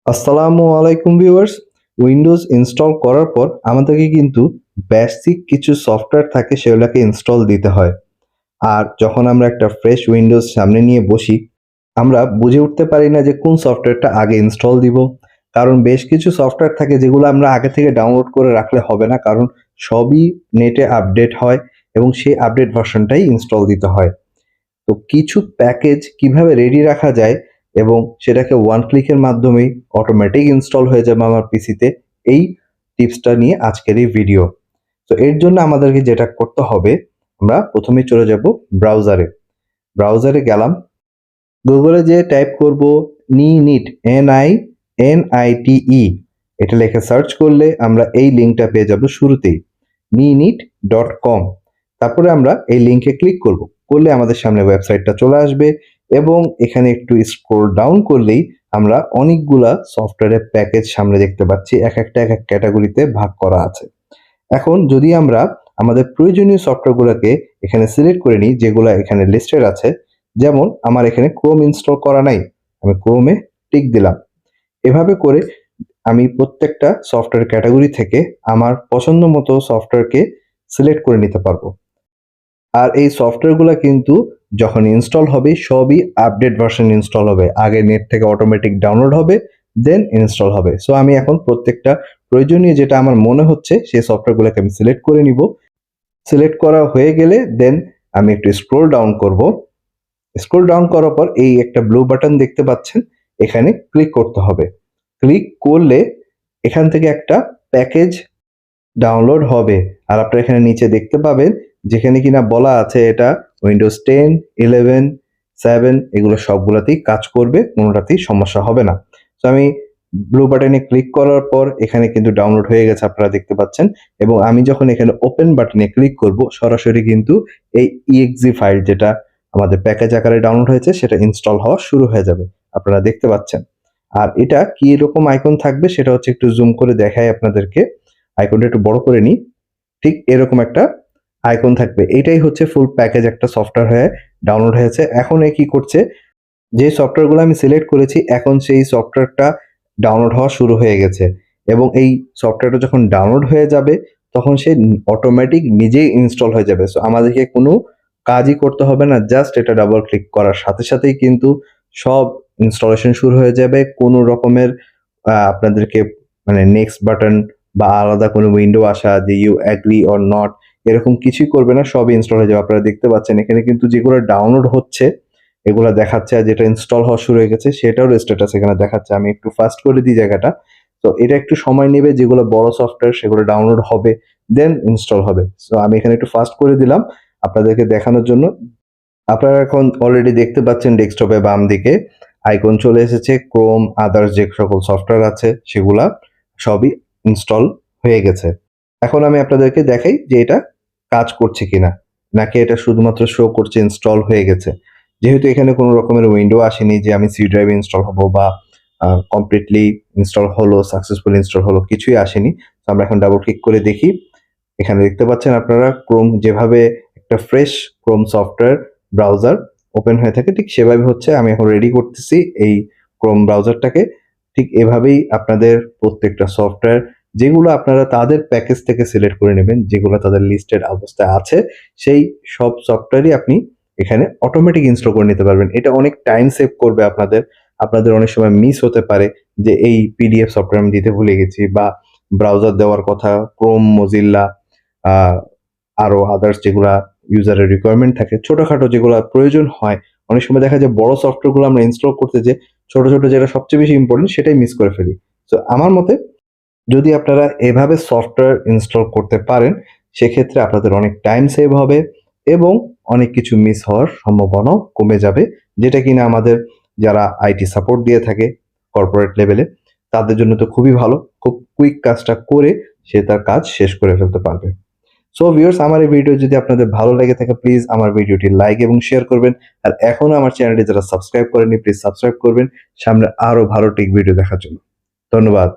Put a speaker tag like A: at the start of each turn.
A: আসসালামু আলাইকুম viewers. Windows install করার পর আমাদেরকে কিন্তু বেসিক কিছু সফটওয়্যার থাকে সেগুলোকে ইনস্টল দিতে হয়। আর যখন আমরা একটা ফ্রেশ উইন্ডোজ সামনে নিয়ে বসি, আমরা বুঝে উঠতে পারি না যে কোন সফটওয়্যারটা আগে ইনস্টল দিব। কারণ বেশ কিছু সফটওয়্যার থাকে যেগুলো আমরা আগে থেকে ডাউনলোড করে রাখলে হবে না, কারণ সবই নেটে আপডেট হয় এবং সেই আপডেট ভার্সনটাই ইনস্টল দিতে হয়। তো কিছু প্যাকেজ কিভাবে রেডি রাখা যায় এবং সেটাকে ওয়ান ক্লিকের মাধ্যমেই অটোমেটিক ইনস্টল হয়ে যাবে আমার পিসিতে, এই টিপসটা নিয়ে আজকের এই ভিডিও। তো এর জন্য আমাদেরকে যেটা করতে হবে, আমরা প্রথমে চলে যাব ব্রাউজারে গেলাম। গুগলে যে টাইপ করব নিট NINITE, এটা লিখে সার্চ করলে আমরা এই লিঙ্কটা পেয়ে যাব শুরুতেই, ninit.com। তারপরে আমরা এই লিঙ্কে ক্লিক করলে আমাদের সামনে ওয়েবসাইটটা চলে আসবে এবং এখানে একটু স্ক্রল ডাউন করলেই আমরা অনেকগুলা সফটওয়্যারের প্যাকেজ সামনে দেখতে পাচ্ছি, এক একটা এক এক ক্যাটাগরিতে ভাগ করা আছে। এখন যদি আমরা আমাদের প্রয়োজনীয় সফটওয়্যারগুলোকে এখানে সিলেক্ট করে নিই, যেগুলো এখানে লিস্টেড আছে, যেমন আমার এখানে ক্রোম ইনস্টল করা নাই, আমি ক্রোমে টিক দিলাম। এভাবে করে আমি প্রত্যেকটা সফটওয়্যার ক্যাটাগরি থেকে আমার পছন্দ মতো সফটওয়্যারকে সিলেক্ট করে নিতে পারবো। আর এই সফটওয়্যারগুলো কিন্তু যখন ইনস্টল হবে সবই আপডেট ভার্সন ইনস্টল হবে, আগে নেট থেকে অটোমেটিক ডাউনলোড হবে, দেন ইনস্টল হবে। সো আমি এখন প্রত্যেকটা প্রয়োজনীয় যেটা আমার মনে হচ্ছে সেই সফটওয়্যারগুলোকে আমি সিলেক্ট করে নিব। সিলেক্ট করা হয়ে গেলে দেন আমি একটু স্ক্রল ডাউন করব। স্ক্রল ডাউন করার পর এই একটা ব্লু বাটন দেখতে পাচ্ছেন, এখানে ক্লিক করতে হবে। ক্লিক করলে এখান থেকে একটা প্যাকেজ ডাউনলোড হবে। আর আপনারা এখানে নিচে দেখতে পাবেন যেখানে কিনা বলা আছে এটা উইন্ডোজ 10, 11, 7 এগুলো সবগুলাতেই কাজ করবে, কোনোটাতেই সমস্যা হবে না। তো আমি ব্লু বাটনে ক্লিক করার পর এখানে কিন্তু ডাউনলোড হয়ে গেছে, আপনারা দেখতে পাচ্ছেন। এবং আমি যখন এখানে ওপেন বাটনে ক্লিক করব, সরাসরি কিন্তু এই exe ফাইল যেটা আমাদের প্যাকেজ আকারে ডাউনলোড হয়েছে সেটা ইনস্টল হওয়া শুরু হয়ে যাবে, আপনারা দেখতে পাচ্ছেন। আর এটা কি রকম আইকন থাকবে সেটা হচ্ছে একটু জুম করে দেখাই আপনাদেরকে। আইকনটা একটু বড় করে নিই। ঠিক এরকম একটা আইকন থাকবে, এটাই হচ্ছে ফুল প্যাকেজ একটা সফটওয়্যার হয়ে ডাউনলোড হয়েছে। এখন এ কি করছে, যে সফটওয়্যারগুলো আমি সিলেক্ট করেছি এখন সেই সফটওয়্যারটা ডাউনলোড হওয়া শুরু হয়ে গেছে। এবং এই সফটওয়্যারটা যখন ডাউনলোড হয়ে যাবে তখন সে অটোমেটিক নিজেই ইনস্টল হয়ে যাবে। সো আমাদেরকে কোনো কাজই করতে হবে না, জাস্ট এটা ডাবল ক্লিক করার সাথে সাথেই কিন্তু সব ইনস্টলেশন শুরু হয়ে যাবে। কোনো রকমের আপনাদেরকে মানে নেক্সট বাটন বা আলাদা কোনো উইন্ডো আসা যে ইউ অ্যাগ্রি অর নট এরকম কিছুই করবে না, সব ইনস্টল হয়ে যাবে। আপনারা দেখতে পাচ্ছেন এখানে কিন্তু যেগুলো ডাউনলোড হচ্ছে এগুলা দেখাচ্ছে, আর যেটা ইনস্টল হওয়া শুরু হয়ে গেছে সেটাও স্ট্যাটাস এখানে দেখাচ্ছে। আমি একটু ফাস্ট করে দিই জায়গাটা। তো এটা একটু সময় নেবে, যেগুলো বড় সফটওয়্যার সেগুলো ডাউনলোড হবে দেন ইনস্টল হবে। সো আমি এখানে একটু ফাস্ট করে দিলাম আপনাদেরকে দেখানোর জন্য। আপনারা এখন অলরেডি দেখতে পাচ্ছেন ডেস্কটপে বাম দিকে আইকন চলে এসেছে, ক্রোম আদার্স যে সকল সফটওয়্যার আছে সেগুলা সবই ইনস্টল হয়ে গেছে। এখন আমি আপনাদেরকে দেখাই যে এটা কাজ করছে কিনা, নাকি এটা শুধুমাত্র শো করছে ইনস্টল হয়ে গেছে। যেহেতু এখানে কোনো রকমের উইন্ডো আসেনি যে আমি সি ড্রাইভে ইনস্টল হবো বা কমপ্লিটলি ইনস্টল হলো, সাকসেসফুল ইনস্টল হলো, কিছুই আসেনি। তো আমরা এখন ডাবল ক্লিক করে দেখি। এখানে দেখতে পাচ্ছেন আপনারা ক্রোম যেভাবে একটা fresh Chrome software browser open হয়ে থাকে ঠিক সেভাবে হচ্ছে। আমি এখন রেডি করতেছি এই ক্রোম ব্রাউজারটাকে। ঠিক এভাবেই আপনাদের প্রত্যেকটা সফটওয়্যার যেগুলো আপনারা তাদের প্যাকেজ থেকে সিলেক্ট করে নেবেন, যেগুলো তাদের লিস্টেড অবস্থায় আছে, সেই সব সফটওয়্যারই আপনি এখানে অটোমেটিক ইনস্টল করে নিতে পারবেন। এটা অনেক টাইম সেভ করবে আপনাদের। আপনাদের অনেক সময় মিস হতে পারে যে এই পিডিএফ সফটওয়্যার আমি দিতে ভুলে গেছি বা ব্রাউজার দেওয়ার কথা, ক্রোম, মজিল্লা, আরো আদার্স যেগুলা ইউজারের রিকোয়ারমেন্ট থাকে, ছোটখাটো যেগুলো প্রয়োজন হয়। অনেক সময় দেখা যায় বড় সফটওয়্যারগুলো আমরা ইনস্টল করতে যে ছোট ছোট যেটা সবচেয়ে বেশি ইম্পর্টেন্ট সেটাই মিস করে ফেলি। তো আমার মতে যদি আপনারা এভাবে সফটওয়্যার ইনস্টল করতে পারেন সেক্ষেত্রে আপনাদের অনেক টাইম সেভ হবে এবং অনেক কিছু মিস হওয়ার সম্ভাবনাও কমে যাবে, যেটা কিনা আমাদের যারা আইটি সাপোর্ট দিয়ে থাকে কর্পোরেট লেভেলে তাদের জন্য তো খুবই ভালো। খুব কুইক কাজটা করে সে তার কাজ শেষ করে ফেলতে পারবে। সো ভিউয়ার্স, আমার এই ভিডিও যদি আপনাদের ভালো লেগে থাকে প্লিজ আমার ভিডিওটি লাইক এবং শেয়ার করবেন। আর এখনো আমার চ্যানেলটি যারা সাবস্ক্রাইব করেনি প্লিজ সাবস্ক্রাইব করবেন সামনে আরো ভালো টেক ভিডিও দেখার জন্য। ধন্যবাদ।